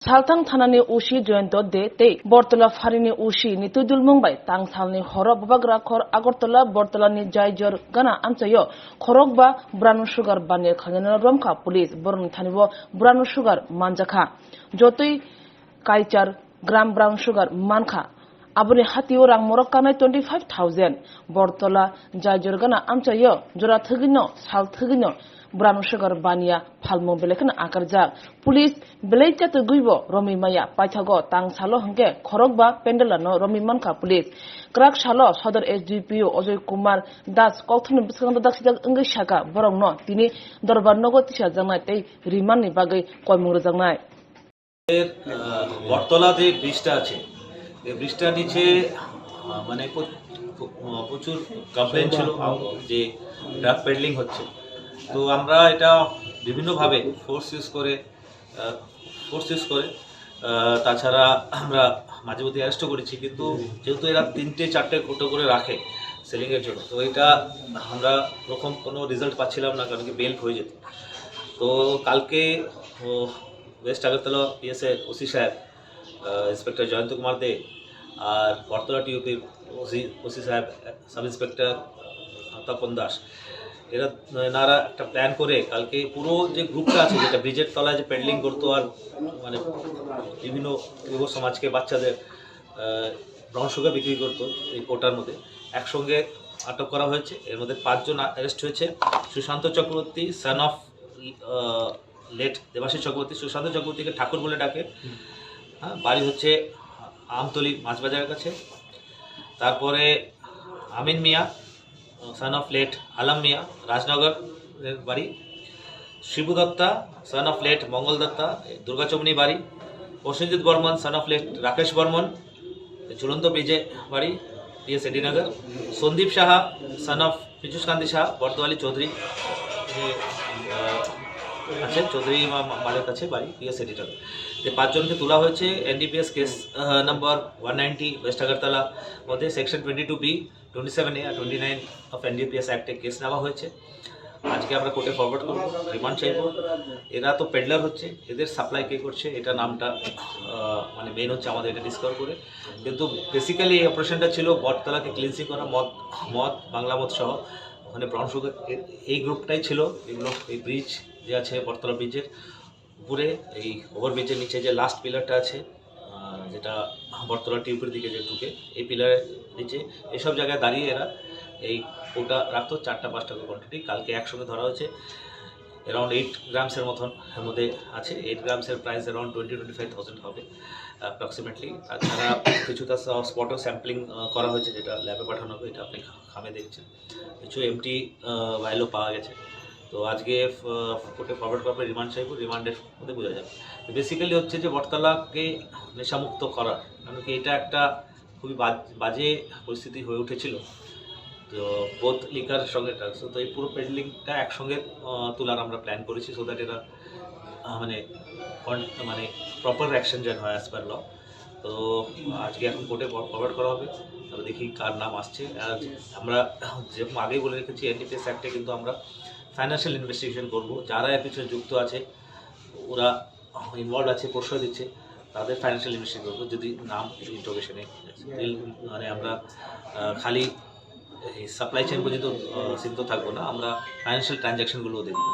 Saltang Thanani Ushi Joento de Te, Bortola Farini Ushi, Nitudul Mumbai, Tang Salni Horo Bagra Kor Agortola, Bortola Ni Jaijor Gana Antayo, Korogba, Branu Sugar Banir Kanana Romka, Police, Born Tanivo, Branu Sugar, Manjaka, Jotui Kaichar, Gram Brown Sugar, Manka. Abuni hati orang Morokana 25,000, Bortola Jaijor Gana Antayo, Jora Thugino, Sal Thugino. Branu Sugar Bania, Palmo Belekan Akarjak, Police, Beleta to Guibo, Romi Maya, Paitago, Tang Salo Hange, Korogba, Pendelano, Romi Manka Police, Crack Shalo, Southern SDPO, Ozoy Kumar, Das, Colton Biscan Daxida Engishaka, Borong no, Tini, Dorban Nogo Tisha Zanai, Rimani Bagay, Koimur বটতলা যে ব্রিজটা আছে এই ব্রিজটার নিচে মানে প্রচুর complain ছিল যে ড্রাগ পেডলিং হচ্ছে। তো আমরা এটা বিভিন্নভাবে ফোর্স ইউজ করে তাছাড়া আমরা মাঝে মধ্যে অ্যারেস্টও করেছি, কিন্তু যেহেতু এরা 3-4টে কোটো করে রাখে সেলিংয়ের জন্য, তো এটা আমরা ওরকম কোনো রেজাল্ট পাচ্ছিলাম না, কারণ কি বেল হয়ে যেত। তো কালকে ওয়েস্ট আগরতলা পিএসএ ওসি সাহেব ইন্সপেক্টর জয়ন্ত কুমার দে আর বটতলা টিউপির ওসি সাহেব সাব ইন্সপেক্টর তপন দাস এনারা একটা প্ল্যান করে কালকে পুরো যে গ্রুপটা আছে, যেটা ব্রিজের তলায় যে পেডলিং করতো আর মানে বিভিন্ন যুব সমাজকে বাচ্চাদের ব্রাউন সুগার বিক্রি করতো এই কোটার মধ্যে, একসঙ্গে আটক করা হয়েছে। এর মধ্যে 5 জন অ্যারেস্ট হয়েছে। Sushanta Chakraborty, son of late Debashis Chakraborty. সুশান্ত চক্রবর্তীকে ঠাকুর বলে ডাকে, হ্যাঁ, বাড়ি হচ্ছে আমতলি মাছবাজারের কাছে। তারপরে Amin Mia, son of late Alam Mia, Rajnagar বাড়ি। Shibu Datta, son of late Mangal Datta, Durgachamani বাড়ি। Prosenjit Barman, son of late Rakesh Barman, ঝুলন্ত ব্রিজে বাড়ি, PS AD Nagar. Sandip Saha, son of Piyush Kanti Saha, বর্তওয়ালি চৌধুরী আছে, চৌধুরী মালের কাছে বাড়ি, পিএস এডিটর। যে 5 জনকে তোলা হয়েছে NDPS case number 190 west Agartala মধ্যে সেকশন 22B, 27A আর 29 অফ এনডিপিএস অ্যাক্টে কেস নেওয়া হয়েছে। আজকে আমরা কোর্টে ফরওয়ার্ড করব, রিমান্ড চাইব। এরা তো পেডলার হচ্ছে, এদের সাপ্লাই কে করছে এটা নামটা মানে মেন হচ্ছে আমাদের এটা ডিসকভার করে। কিন্তু বেসিক্যালি এই অপারেশনটা ছিল বটতলাকে ক্লিনসিং করা, মদ বাংলা মদ সহ ওখানে ব্রাউন সুগার এই গ্রুপটাই ছিল। এগুলো এই ব্রিজ যে আছে বটতলা ব্রিজের উপরে, এই ওভারব্রিজের নিচে যে লাস্ট পিলারটা আছে যেটা বটতলা টিউবের দিকে যে ঢুকে, এই পিলারের নিচে এসব জায়গায় দাঁড়িয়ে এরা এই কোটা রাখতো 4-5টা কোয়ান্টিটি। কালকে একসঙ্গে ধরা হয়েছে। অ্যারাউন্ড 8 গ্রামসের মতন এর মধ্যে আছে। 8 গ্রামসের প্রাইস অ্যারাউন্ড 20-25,000 হবে অ্যাপ্রক্সিমেটলি। তাছাড়া কিছুটা স্পটও স্যাম্পলিং করা হয়েছে, যেটা ল্যাবে পাঠানো হবে, এটা আপনি খামে দেখছেন। কিছু এমটি ভাইলও পাওয়া গেছে। তো আজকে কোর্টে ফরওয়ার্ড করবে, রিমান্ড চাইব, রিমান্ডের মধ্যে বোঝা যাবে। বেসিক্যালি হচ্ছে যে বটতলাকে নেশামুক্ত করা, কারণ কি এটা একটা খুবই বাজে পরিস্থিতি হয়ে উঠেছিল। তো বোথ লিকার সঙ্গে ড্রাগস, তো এই পুরো পেডলিংটা একসঙ্গে তোলার আমরা প্ল্যান করেছি, সো দ্যাট এরা মানে প্রপার অ্যাকশন যেন হয় অ্যাজ পার ল। তো আজকে এখন কোর্টে ফরওয়ার্ড করা হবে, তবে দেখি কার নাম আসছে। আর আমরা যেরকম আগেই বলে রেখেছি, এনডিপিএস অ্যাক্টে কিন্তু আমরা ফাইন্যান্সিয়াল ইনভেস্টিগেশন করব। যারা এর পিছনে যুক্ত আছে, ওরা ইনভলভ আছে, প্রশ্রয় দিচ্ছে, তাদের ফাইন্যান্সিয়াল ইনভেস্টিগেশন করবো। যদি নাম ইন্টারোগেশনে মানে আমরা খালি এই সাপ্লাই চেইন পর্যন্ত সীমিত থাকবো না, আমরা ফাইন্যান্সিয়াল ট্রানজ্যাকশনগুলোও দেখব।